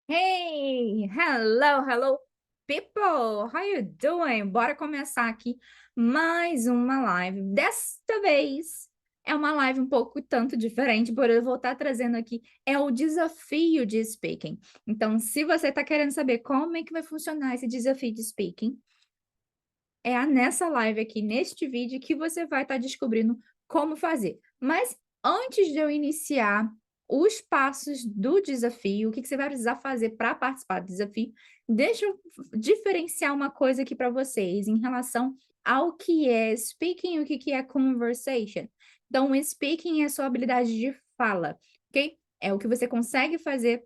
Hey, hello, people. How you doing? Bora começar aqui mais uma live. Desta vez é uma live um pouco tanto diferente, por eu vou estar trazendo aqui é o desafio de speaking. Então, se você está querendo saber como é que vai funcionar esse desafio de speaking, nessa live aqui, neste vídeo, que você vai estar descobrindo como fazer. Mas antes de eu iniciar os passos do desafio, o que você vai precisar fazer para participar do desafio, deixa eu diferenciar uma coisa aqui para vocês em relação ao que é speaking e o que é conversation. Então, o speaking é a sua habilidade de fala, ok? É o que você consegue fazer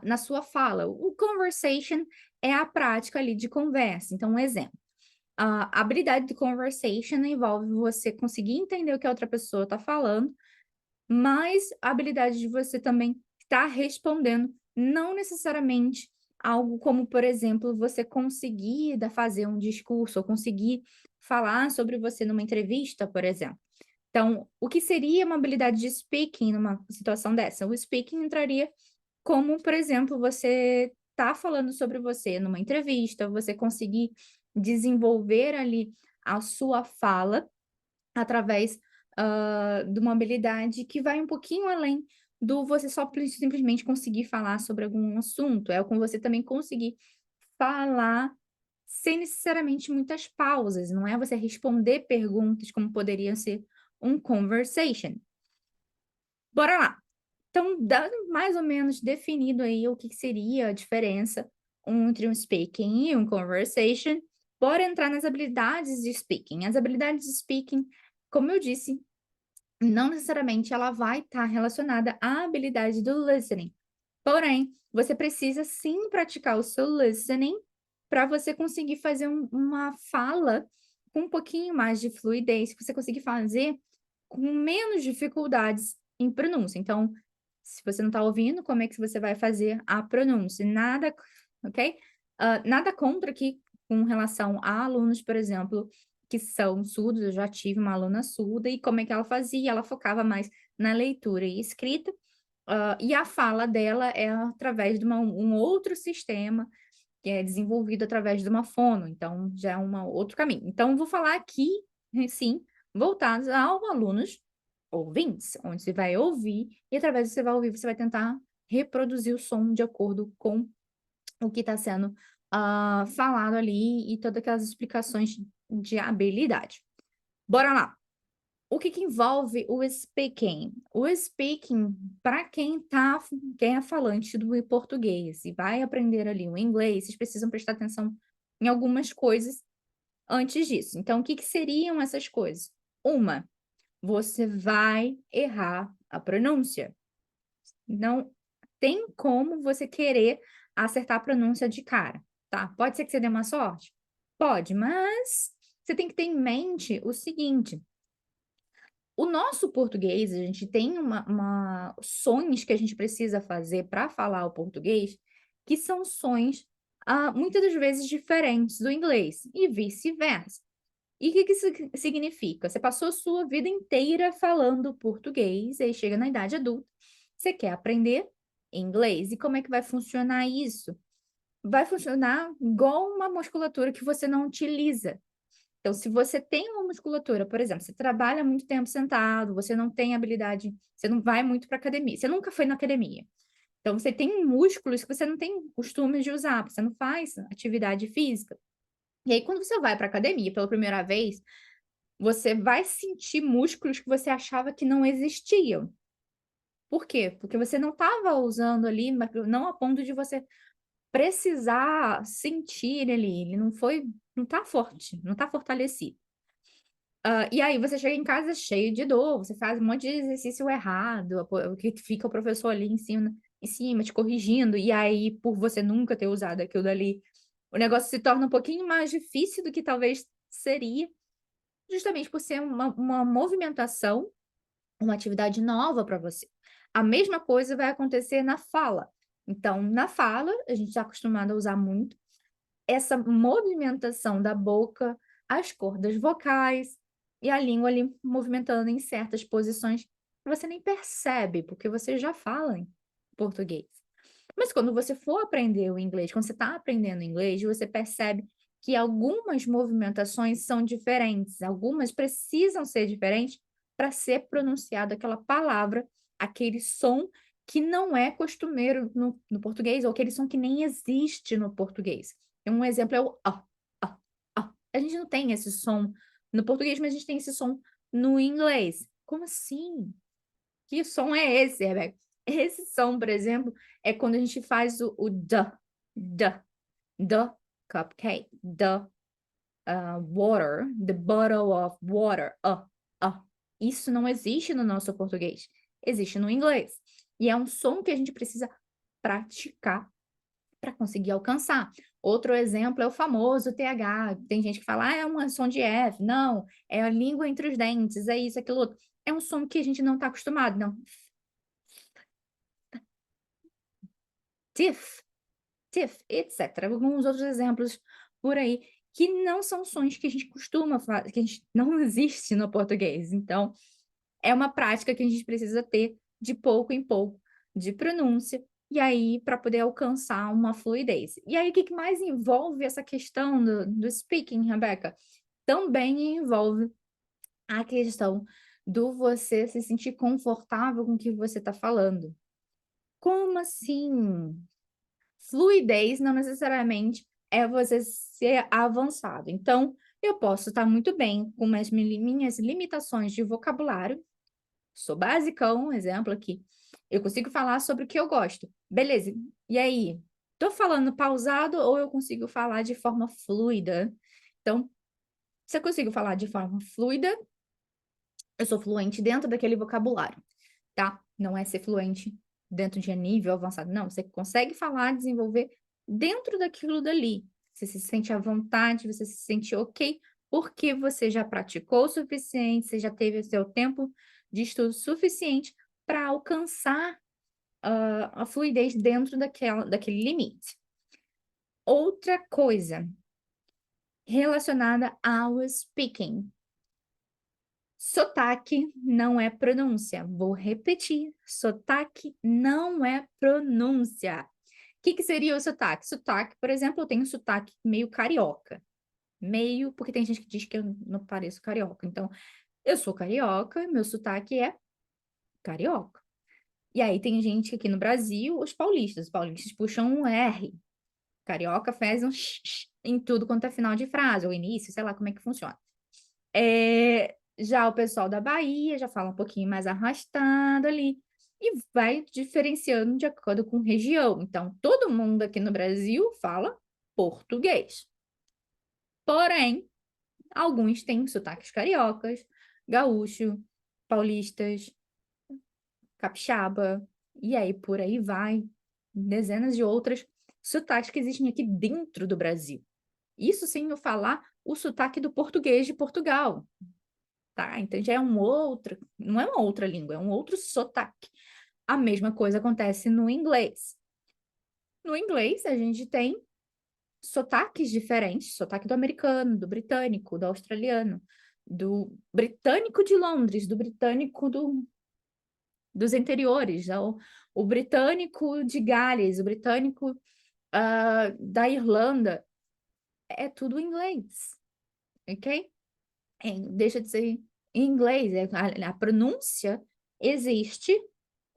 na sua fala. O conversation é a prática ali de conversa. Então, um exemplo. A habilidade de conversation envolve você conseguir entender o que a outra pessoa está falando, mas a habilidade de você também estar respondendo, não necessariamente algo como, por exemplo, você conseguir fazer um discurso ou conseguir falar sobre você numa entrevista, por exemplo. Então, o que seria uma habilidade de speaking numa situação dessa? O speaking entraria como, por exemplo, você tá falando sobre você numa entrevista, você conseguir desenvolver ali a sua fala através, de uma habilidade que vai um pouquinho além do você só simplesmente conseguir falar sobre algum assunto, é com você também conseguir falar sem necessariamente muitas pausas, não é você responder perguntas como poderia ser um conversation. Bora lá. Então, dando mais ou menos definido aí o que que seria a diferença entre um speaking e um conversation, bora entrar nas habilidades de speaking. As habilidades de speaking, como eu disse, não necessariamente ela vai estar relacionada à habilidade do listening. Porém, você precisa sim praticar o seu listening para você conseguir fazer uma fala com um pouquinho mais de fluidez, que você conseguir fazer com menos dificuldades em pronúncia. Então, se você não está ouvindo, como é que você vai fazer a pronúncia? Nada, ok? Nada contra aqui com relação a alunos, por exemplo, que são surdos. Eu já tive uma aluna surda e como é que ela fazia? Ela focava mais na leitura e escrita, e a fala dela é através de um outro sistema que é desenvolvido através de uma fono, então já é um outro caminho. Então, vou falar aqui, sim, voltados aos alunos ouvintes, onde você vai ouvir e através do que você vai ouvir, você vai tentar reproduzir o som de acordo com o que está sendo falado ali e todas aquelas explicações de habilidade. Bora lá. O que que envolve o speaking? O speaking, para quem é falante do português e vai aprender ali o inglês, vocês precisam prestar atenção em algumas coisas antes disso. Então, o que que seriam essas coisas? Uma, você vai errar a pronúncia. Não tem como você querer acertar a pronúncia de cara, tá? Pode ser que você dê uma sorte? Pode, mas você tem que ter em mente o seguinte: o nosso português, a gente tem sons que a gente precisa fazer para falar o português, que são sons, muitas das vezes diferentes do inglês e vice-versa. E o que que isso significa? Você passou a sua vida inteira falando português, aí chega na idade adulta, você quer aprender inglês. E como é que vai funcionar isso? Vai funcionar igual uma musculatura que você não utiliza. Então, se você tem uma musculatura, por exemplo, você trabalha muito tempo sentado, você não tem habilidade, você não vai muito para academia, você nunca foi na academia. Então, você tem músculos que você não tem costume de usar, você não faz atividade física. E aí, quando você vai para academia pela primeira vez, você vai sentir músculos que você achava que não existiam. Por quê? Porque você não estava usando ali, mas não a ponto de você precisar sentir ali, ele não tá forte, não tá fortalecido. E aí você chega em casa cheio de dor, você faz um monte de exercício errado, que fica o professor ali em cima te corrigindo, e aí por você nunca ter usado aquilo dali, o negócio se torna um pouquinho mais difícil do que talvez seria, justamente por ser uma movimentação, uma atividade nova para você. A mesma coisa vai acontecer na fala. Então, na fala, a gente está acostumado a usar muito essa movimentação da boca, as cordas vocais e a língua ali movimentando em certas posições que você nem percebe, porque você já fala em português. Mas quando você for aprender o inglês, quando você está aprendendo inglês, você percebe que algumas movimentações são diferentes, algumas precisam ser diferentes para ser pronunciada aquela palavra, aquele som que não é costumeiro no português, ou aquele som que nem existe no português. Um exemplo é o ó, ó. A gente não tem esse som no português, mas a gente tem esse som no inglês. Como assim? Que som é esse, Rebeca? Esse som, por exemplo, é quando a gente faz o the cupcake, the water, the bottle of water, Isso não existe no nosso português, existe no inglês. E é um som que a gente precisa praticar para conseguir alcançar. Outro exemplo é o famoso TH. Tem gente que fala, é um som de F. Não, é a língua entre os dentes, é isso, aquilo outro. É um som que a gente não está acostumado, não. Tiff, tiff, etc. Alguns outros exemplos por aí que não são sons que a gente costuma falar, que a gente não existe no português. Então, é uma prática que a gente precisa ter de pouco em pouco, de pronúncia, e aí para poder alcançar uma fluidez. E aí, o que mais envolve essa questão do speaking, Rebeca? Também envolve a questão do você se sentir confortável com o que você está falando. Como assim? Fluidez não necessariamente é você ser avançado. Então, eu posso estar muito bem com as minhas limitações de vocabulário, sou basicão, exemplo aqui. Eu consigo falar sobre o que eu gosto. Beleza. E aí? Tô falando pausado ou eu consigo falar de forma fluida? Então, se eu consigo falar de forma fluida, eu sou fluente dentro daquele vocabulário, tá? Não é ser fluente dentro de nível avançado, não. Você consegue falar, desenvolver dentro daquilo dali. Você se sente à vontade, você se sente ok, porque você já praticou o suficiente, você já teve o seu tempo de estudo suficiente para alcançar a fluidez dentro daquele limite. Outra coisa relacionada ao speaking. Sotaque não é pronúncia. Vou repetir. Sotaque não é pronúncia. O que seria o sotaque? Sotaque, por exemplo, eu tenho sotaque meio carioca. Meio, porque tem gente que diz que eu não pareço carioca. Então, eu sou carioca, meu sotaque é carioca. E aí tem gente aqui no Brasil, os paulistas puxam um R. Carioca faz um em tudo quanto é final de frase, ou início, sei lá como é que funciona. Já o pessoal da Bahia já fala um pouquinho mais arrastado ali e vai diferenciando de acordo com região. Então, todo mundo aqui no Brasil fala português. Porém, alguns têm sotaques cariocas, gaúcho, paulistas, capixaba, e aí por aí vai. Dezenas de outras sotaques que existem aqui dentro do Brasil. Isso sem eu falar o sotaque do português de Portugal, tá? Então já é um outro, não é uma outra língua, é um outro sotaque. A mesma coisa acontece no inglês. No inglês, a gente tem sotaques diferentes, sotaque do americano, do britânico, do australiano, do britânico de Londres, do britânico dos interiores, o britânico de Gales, o britânico da Irlanda, é tudo inglês, ok? Deixa de ser em inglês, a pronúncia existe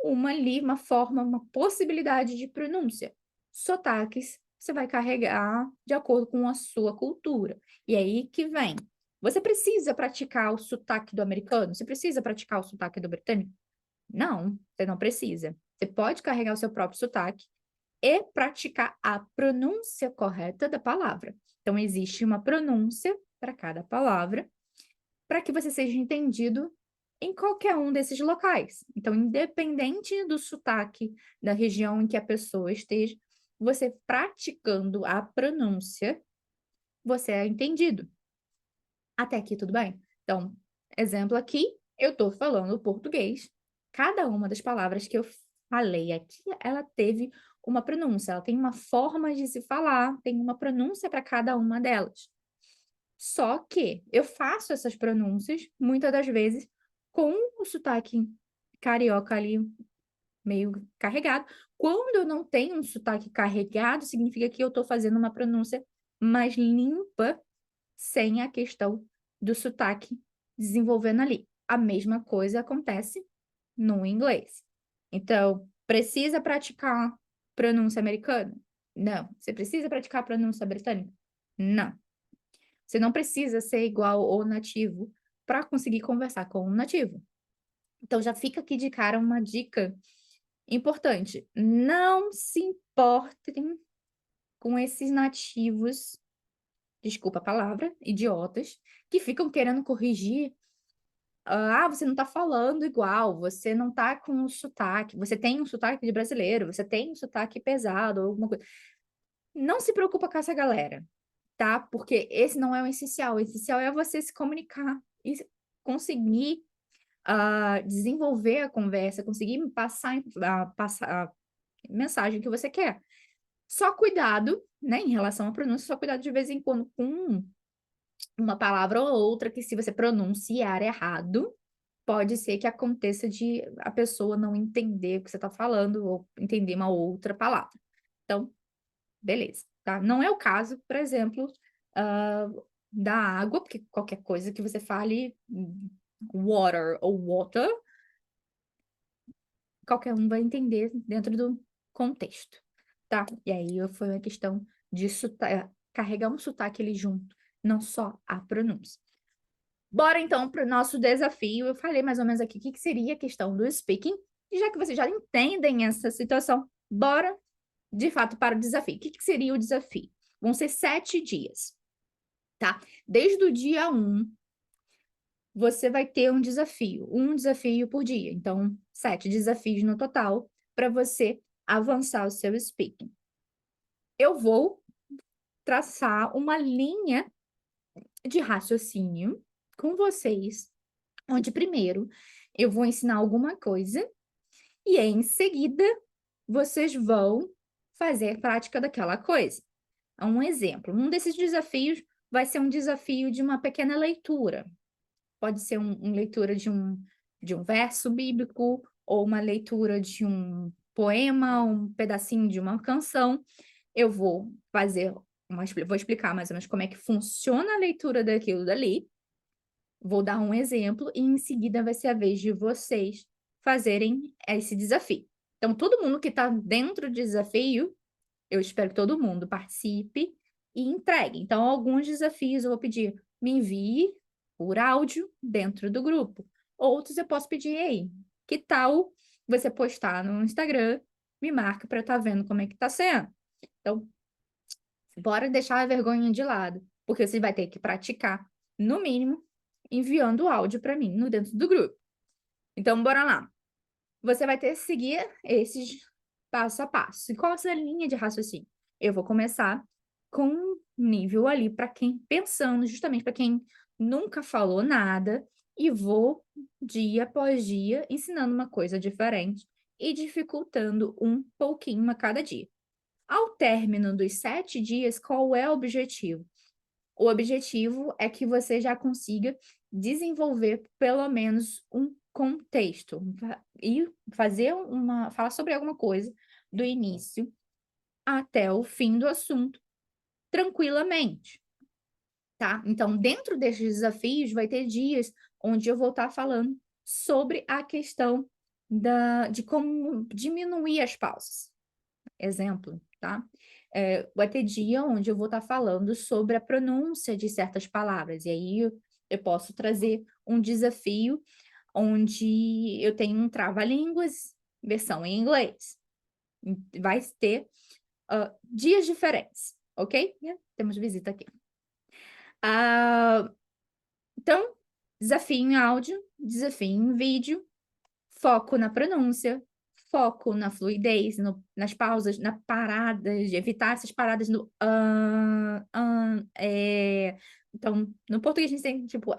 uma forma, uma possibilidade de pronúncia. Sotaques você vai carregar de acordo com a sua cultura. E aí que vem. Você precisa praticar o sotaque do americano? Você precisa praticar o sotaque do britânico? Não, você não precisa. Você pode carregar o seu próprio sotaque e praticar a pronúncia correta da palavra. Então, existe uma pronúncia para cada palavra para que você seja entendido em qualquer um desses locais. Então, independente do sotaque da região em que a pessoa esteja, você praticando a pronúncia, você é entendido. Até aqui, tudo bem? Então, exemplo aqui, eu estou falando português. Cada uma das palavras que eu falei aqui, ela teve uma pronúncia, ela tem uma forma de se falar, tem uma pronúncia para cada uma delas. Só que eu faço essas pronúncias, muitas das vezes, com o sotaque carioca ali meio carregado. Quando eu não tenho um sotaque carregado, significa que eu estou fazendo uma pronúncia mais limpa, sem a questão do sotaque desenvolvendo ali. A mesma coisa acontece no inglês. Então, precisa praticar pronúncia americana? Não. Você precisa praticar pronúncia britânica? Não. Você não precisa ser igual ao nativo para conseguir conversar com o nativo. Então, já fica aqui de cara uma dica importante. Não se importem com esses nativos, desculpa a palavra, idiotas, que ficam querendo corrigir. Você não tá falando igual, você não tá com o sotaque, você tem um sotaque de brasileiro, você tem um sotaque pesado, alguma coisa. Não se preocupa com essa galera, tá? Porque esse não é o essencial é você se comunicar e conseguir desenvolver a conversa, conseguir passar a mensagem que você quer. Só cuidado, né, em relação à pronúncia, só cuidado de vez em quando com uma palavra ou outra que se você pronunciar errado, pode ser que aconteça de a pessoa não entender o que você está falando ou entender uma outra palavra. Então, beleza, tá? Não é o caso, por exemplo, ah, da água, porque qualquer coisa que você fale water ou water, qualquer um vai entender dentro do contexto, tá? E aí foi uma questão de carregar um sotaque ali junto, não só a pronúncia. Bora então para o nosso desafio. Eu falei mais ou menos aqui o que seria a questão do speaking, e já que vocês já entendem essa situação, bora de fato para o desafio. O que seria o desafio? Vão ser 7 dias, tá? Desde o dia 1, você vai ter um desafio por dia. Então, 7 desafios no total para você avançar o seu speaking. Eu vou traçar uma linha de raciocínio com vocês, onde primeiro eu vou ensinar alguma coisa e em seguida vocês vão fazer prática daquela coisa. Um exemplo, um desses desafios vai ser um desafio de uma pequena leitura. Pode ser uma leitura de um verso bíblico ou uma leitura de um poema, um pedacinho de uma canção. Eu vou vou explicar mais ou menos como é que funciona a leitura daquilo dali. Vou dar um exemplo e em seguida vai ser a vez de vocês fazerem esse desafio. Então, todo mundo que está dentro do desafio, eu espero que todo mundo participe e entregue. Então, alguns desafios eu vou pedir, me envie por áudio dentro do grupo. Outros eu posso pedir, ei, que tal você postar no Instagram, me marca para eu estar vendo como é que está sendo. Então, bora deixar a vergonha de lado, porque você vai ter que praticar, no mínimo, enviando áudio para mim no dentro do grupo. Então, bora lá. Você vai ter que seguir esses passo a passo. E qual é a sua linha de raciocínio? Eu vou começar com um nível ali para quem, pensando justamente para quem nunca falou nada, e vou, dia após dia, ensinando uma coisa diferente e dificultando um pouquinho a cada dia. Ao término dos 7 dias, qual é o objetivo? O objetivo é que você já consiga desenvolver pelo menos um contexto e falar sobre alguma coisa do início até o fim do assunto tranquilamente, tá? Então, dentro desses desafios, vai ter dias onde eu vou estar falando sobre a questão de como diminuir as pausas. Exemplo, tá? Vai ter dia onde eu vou estar falando sobre a pronúncia de certas palavras, e aí eu posso trazer um desafio onde eu tenho um trava-línguas, versão em inglês. Vai ter dias diferentes, ok? Temos visita aqui. Então, desafio em áudio, desafio em vídeo, foco na pronúncia, foco na fluidez, nas pausas, na paradas, de evitar essas paradas no Então, no português a gente tem, tipo,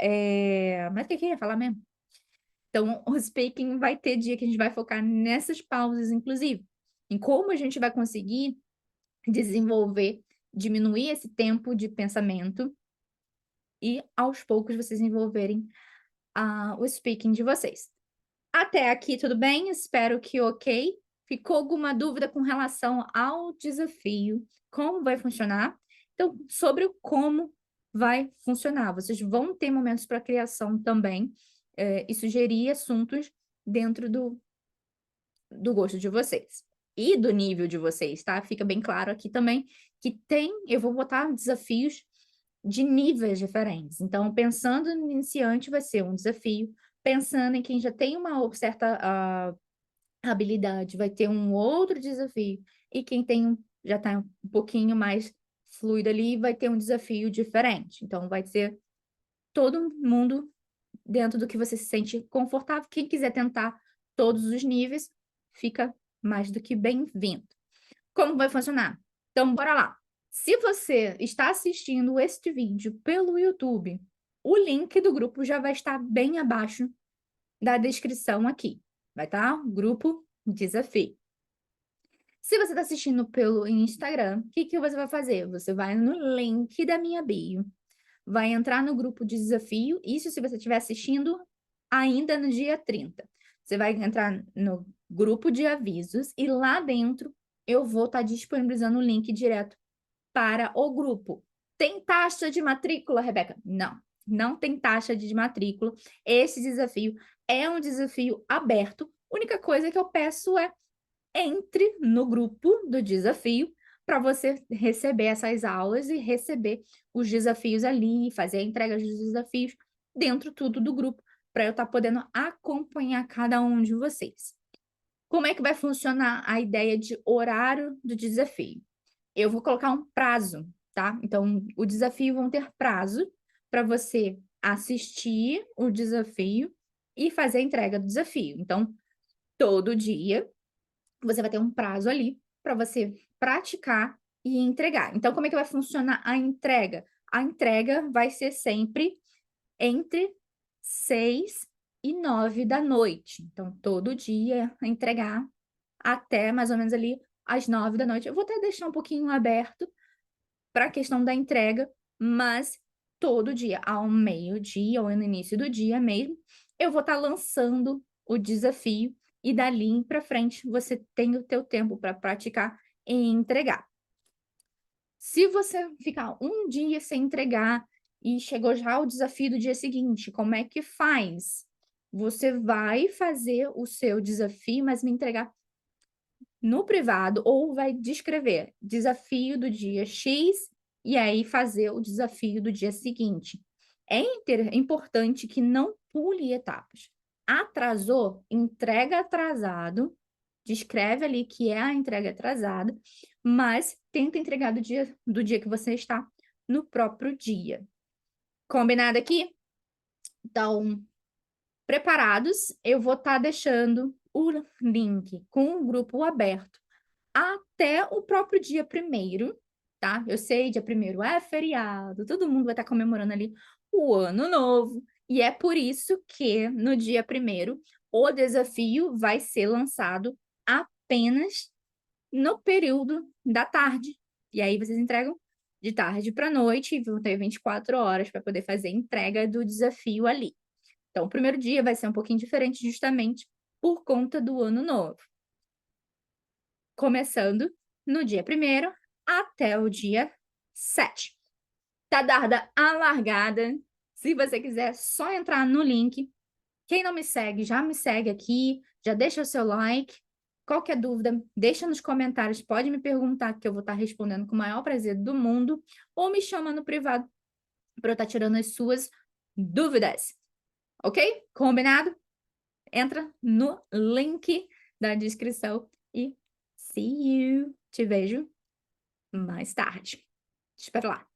mas o que eu ia falar mesmo? Então, o speaking vai ter dia que a gente vai focar nessas pausas, inclusive, em como a gente vai conseguir desenvolver, diminuir esse tempo de pensamento e, aos poucos, vocês desenvolverem o speaking de vocês. Até aqui, tudo bem? Espero que ok. Ficou alguma dúvida com relação ao desafio? Como vai funcionar? Então, sobre o como vai funcionar. Vocês vão ter momentos para criação também, e sugerir assuntos dentro do gosto de vocês. E do nível de vocês, tá? Fica bem claro aqui também que eu vou botar desafios de níveis diferentes. Então, pensando no iniciante, vai ser um desafio. Pensando em quem já tem uma certa habilidade, vai ter um outro desafio. E quem já está um pouquinho mais fluido ali, vai ter um desafio diferente. Então, vai ser todo mundo dentro do que você se sente confortável. Quem quiser tentar todos os níveis, fica mais do que bem-vindo. Como vai funcionar? Então, bora lá. Se você está assistindo este vídeo pelo YouTube, o link do grupo já vai estar bem abaixo da descrição aqui. Vai estar o grupo Desafio. Se você está assistindo pelo Instagram, o que você vai fazer? Você vai no link da minha bio, vai entrar no grupo de desafio, isso se você estiver assistindo ainda no dia 30. Você vai entrar no grupo de avisos e lá dentro eu vou estar disponibilizando o link direto para o grupo. Tem taxa de matrícula, Rebeca? Não, não tem taxa de matrícula. Esse desafio é um desafio aberto. A única coisa que eu peço é entre no grupo do desafio para você receber essas aulas e receber os desafios ali, fazer a entrega dos desafios dentro tudo do grupo, para eu estar podendo acompanhar cada um de vocês. Como é que vai funcionar a ideia de horário do desafio? Eu vou colocar um prazo, tá? Então, o desafio vão ter prazo para você assistir o desafio e fazer a entrega do desafio. Então, todo dia você vai ter um prazo ali para você praticar e entregar. Então, como é que vai funcionar a entrega? A entrega vai ser sempre entre 6 e 9 da noite. Então, todo dia entregar até mais ou menos ali às 9 da noite. Eu vou até deixar um pouquinho aberto para a questão da entrega, mas todo dia, ao meio-dia ou no início do dia mesmo, eu vou estar lançando o desafio e dali para frente você tem o teu tempo para praticar e entregar. Se você ficar um dia sem entregar e chegou já o desafio do dia seguinte, como é que faz? Você vai fazer o seu desafio, mas me entregar no privado ou vai descrever desafio do dia X e aí fazer o desafio do dia seguinte. É importante que não pule etapas. Atrasou, entrega atrasado, descreve ali que é a entrega atrasada, mas tenta entregar do dia que você está no próprio dia. Combinado aqui? Então, preparados? Eu vou estar deixando o link com o grupo aberto até o próprio dia 1º, tá? Eu sei, dia 1º é feriado, todo mundo vai estar comemorando ali o ano novo, e é por isso que no dia 1º o desafio vai ser lançado apenas no período da tarde. E aí vocês entregam de tarde para noite e vão ter 24 horas para poder fazer a entrega do desafio ali. Então, o primeiro dia vai ser um pouquinho diferente justamente por conta do ano novo. Começando no dia 1º até o dia 7. Tá dada a largada. Se você quiser, só entrar no link. Quem não me segue, já me segue aqui, já deixa o seu like. Qualquer dúvida, deixa nos comentários, pode me perguntar que eu vou estar respondendo com o maior prazer do mundo, ou me chama no privado para eu estar tirando as suas dúvidas. Ok? Combinado? Entra no link da descrição e see you. Te vejo mais tarde. Te espero lá.